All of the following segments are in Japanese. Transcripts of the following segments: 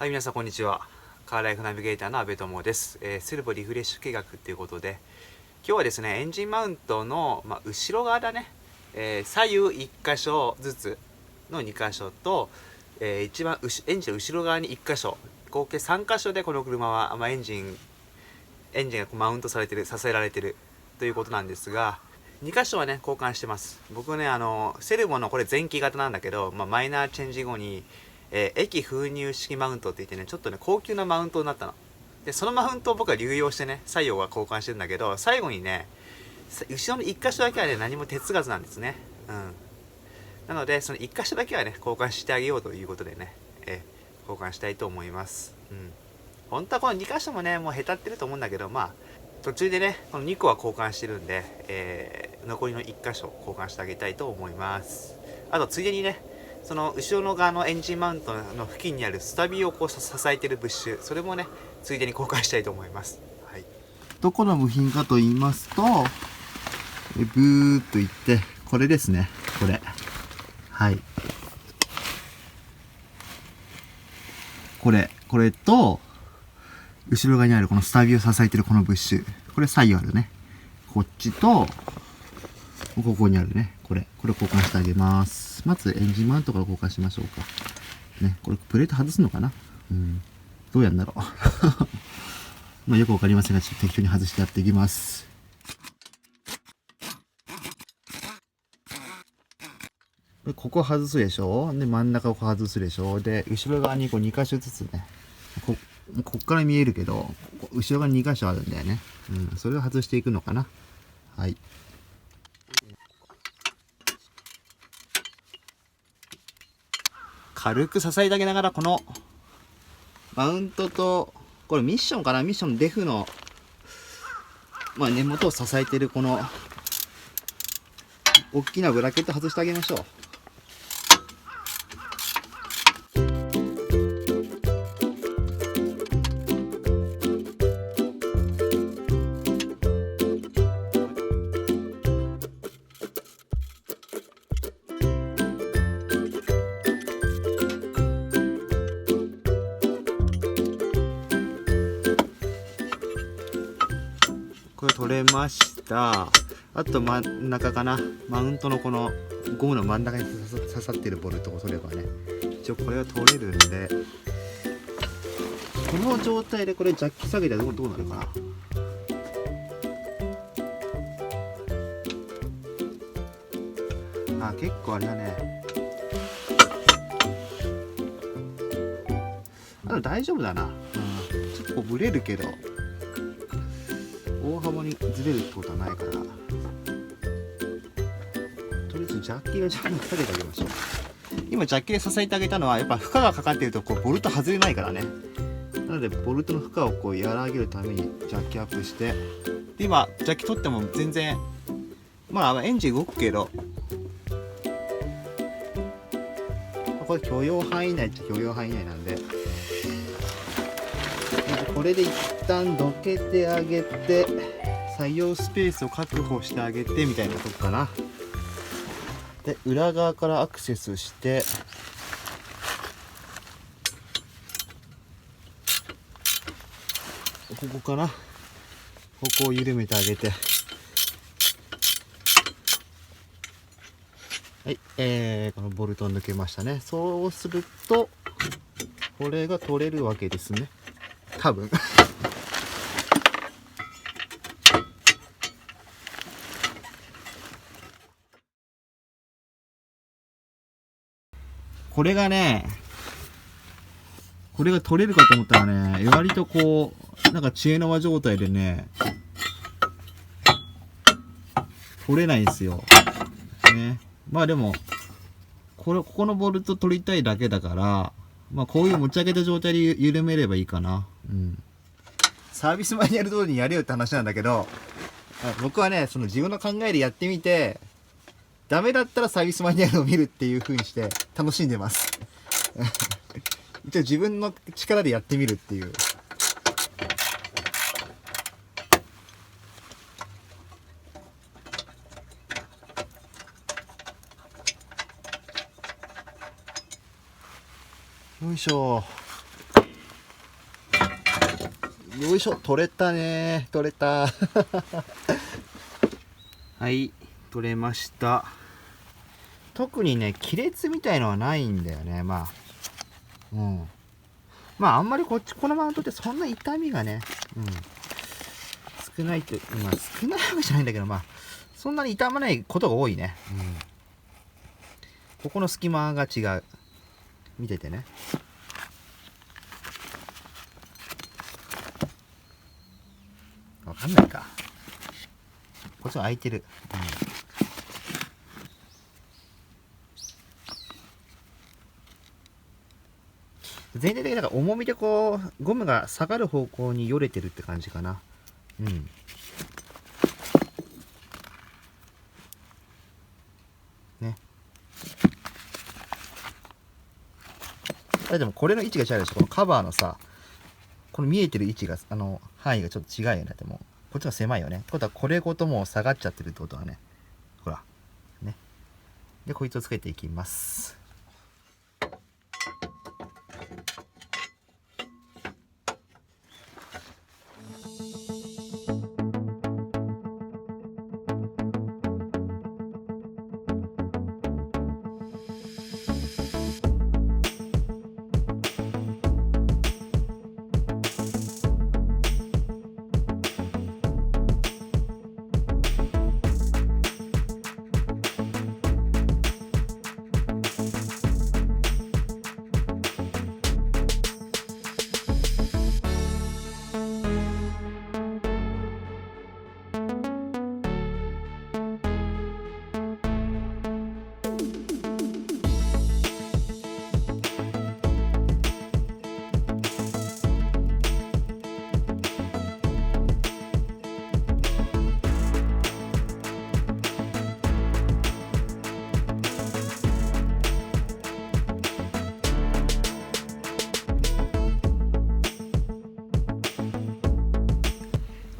はい、皆さんこんにちは。カーライフナビゲーターの阿部友です。セルボリフレッシュ計画ということで、今日はですね、エンジンマウントの、後ろ側だね、左右1箇所ずつの2箇所と、一番エンジンの後ろ側に1箇所、合計3箇所でこの車は、エンジンがマウントされてる、支えられてるということなんですが、2箇所はね、交換してます。僕ね、セルボのこれ前期型なんだけど、マイナーチェンジ後に、液封入式マウントって言ってね、ちょっとね、高級なマウントになったの。で、そのマウントを僕は流用してね、左右は交換してるんだけど、最後にね、後ろの1箇所だけはね、何も鉄ガスなんですね。うん。なので、その1箇所だけはね、交換してあげようということでね、交換したいと思います。うん。本当はこの2箇所もね、もうへたってると思うんだけど、途中でね、この2個は交換してるんで、残りの1箇所交換してあげたいと思います。あと、ついでにね、その後ろの側のエンジンマウントの付近にあるスタビをこう支えてるブッシュ、それもね、ついでに交換したいと思います。はい。どこの部品かと言いますと、ブーっといって、これですね。これ。はい。これと、後ろ側にあるこのスタビを支えてるこのブッシュ。これ左右あるね。こっちと、ここにあるね。これ交換してあげます。まずエンジンマウントから交換しましょうか。ね、これプレート外すのかな？どうやんだろう。よくわかりませんが、ちょっと適当に外してやっていきます。ここ外すでしょ。で、真ん中を外すでしょ。で、後ろ側にこう2箇所ずつね。こっから見えるけど、後ろ側に2箇所あるんだよね。それを外していくのかな。はい。軽く支えてあげながら、この、マウントと、これミッションかな？ミッションのデフの、根元を支えてるこの、大きなブラケット外してあげましょう。これ取れました。あと真ん中かな。マウントのこのゴムの真ん中に刺さってるボルトを取ればね。一応これは取れるんで、この状態でこれジャッキ下げたらどうなるかな。結構あれだね。大丈夫だな。ちょっとブレるけど、大幅にずれるってことはないから、とりあえずジャッキが下げてあげましょう。今ジャッキで支えてあげたのは、やっぱ負荷がかかっているとこうボルト外れないからね。なのでボルトの負荷をこう和らげるためにジャッキアップして、で今ジャッキ取っても全然エンジン動くけど、これ許容範囲内っちゃ許容範囲内なんで、これで一旦どけてあげて、作業スペースを確保してあげてみたいなとこかな。で、裏側からアクセスして、ここかな。ここを緩めてあげて。はい、このボルト抜けましたね。そうすると、これが取れるわけですね。多分。これが取れるかと思ったらね、割とこう、なんか知恵の輪状態でね、取れないんですよ。ね。でも、ここのボルト取りたいだけだから、こういう持ち上げた状態で緩めればいいかな。サービスマニュアル通りにやれよって話なんだけど、僕はね、その自分の考えでやってみて、ダメだったらサービスマニュアルを見るっていう風にして楽しんでます。一応自分の力でやってみるっていう。よいしょ。よいしょ、取れたね。取れた。はい、取れました。特にね、亀裂みたいのはないんだよね。まあ、まあ、あんまりこのマウントってそんな痛みがね、少ないって、まあ、少ないわけじゃないんだけど、まあ、そんなに痛まないことが多いね。ここの隙間が違う。見ててね。わかんないか。こっちは開いてる。全体的になんか重みでこうゴムが下がる方向によれてるって感じかな。ね。でもこれの位置が違うでしょ。このカバーのさ、この見えてる位置が範囲がちょっと違うよね。でもこっちは狭いよね。ってことはこれごともう下がっちゃってるってことはね。ほらね。でこいつをつけていきます。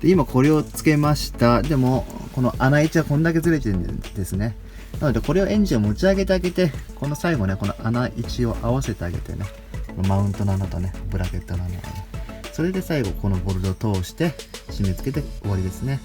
で今これをつけました。でもこの穴位置はこんだけずれてるんですね。なのでこれをエンジンを持ち上げてあげて、この最後ね、この穴位置を合わせてあげてね、マウントの穴とね、ブラケットの穴をね、それで最後このボルトを通して締め付けて終わりですね。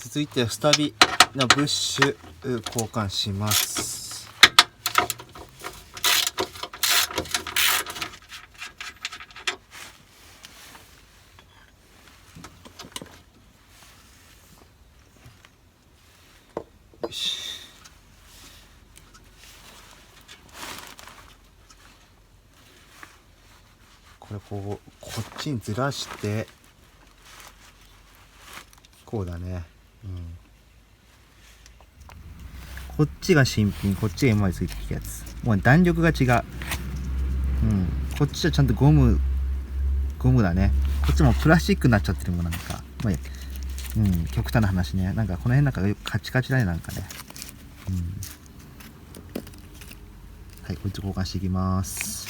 続いてスタビのブッシュ交換します。よし。これこっちにずらしてこうだね。こっちが新品、こっちが今までついてきたやつ。もう弾力が違う。こっちはちゃんとゴムだね。こっちもプラスチックになっちゃってるもんなんか。まあ、極端な話ね。なんかこの辺なんかカチカチだね、なんかね。はい、こっち交換していきます。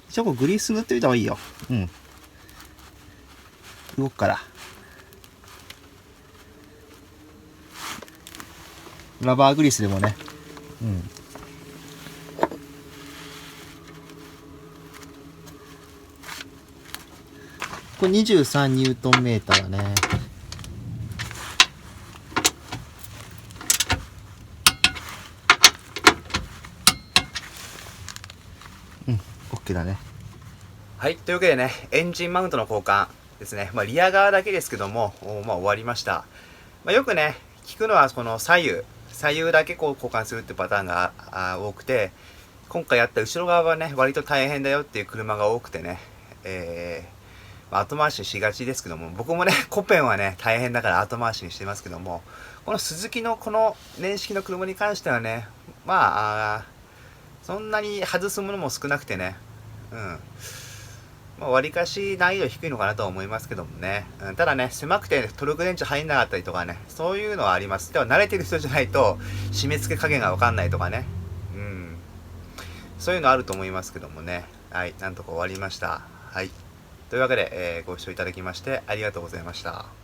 一応こうグリース塗ってみた方がいいよ。動くから。ラバーグリスでもね。これ23ニュートンメーターだね。OK だね。はい、というわけでね、エンジンマウントの交換ですね。リア側だけですけども、終わりました。よくね、聞くのはこの左右だけこう交換するってパターンが多くて、今回やった後ろ側はね、割と大変だよっていう車が多くてね、後回しにしがちですけども、僕もね、コペンはね、大変だから後回しにしてますけども、このスズキのこの年式の車に関してはね、まあ、そんなに外すものも少なくてね、まあ、割かし難易度低いのかなと思いますけどもね。ただね、狭くてトルク電池入んなかったりとかね、そういうのはあります。では慣れてる人じゃないと、締め付け加減がわかんないとかね。そういうのあると思いますけどもね。はい、なんとか終わりました。はい。というわけで、ご視聴いただきましてありがとうございました。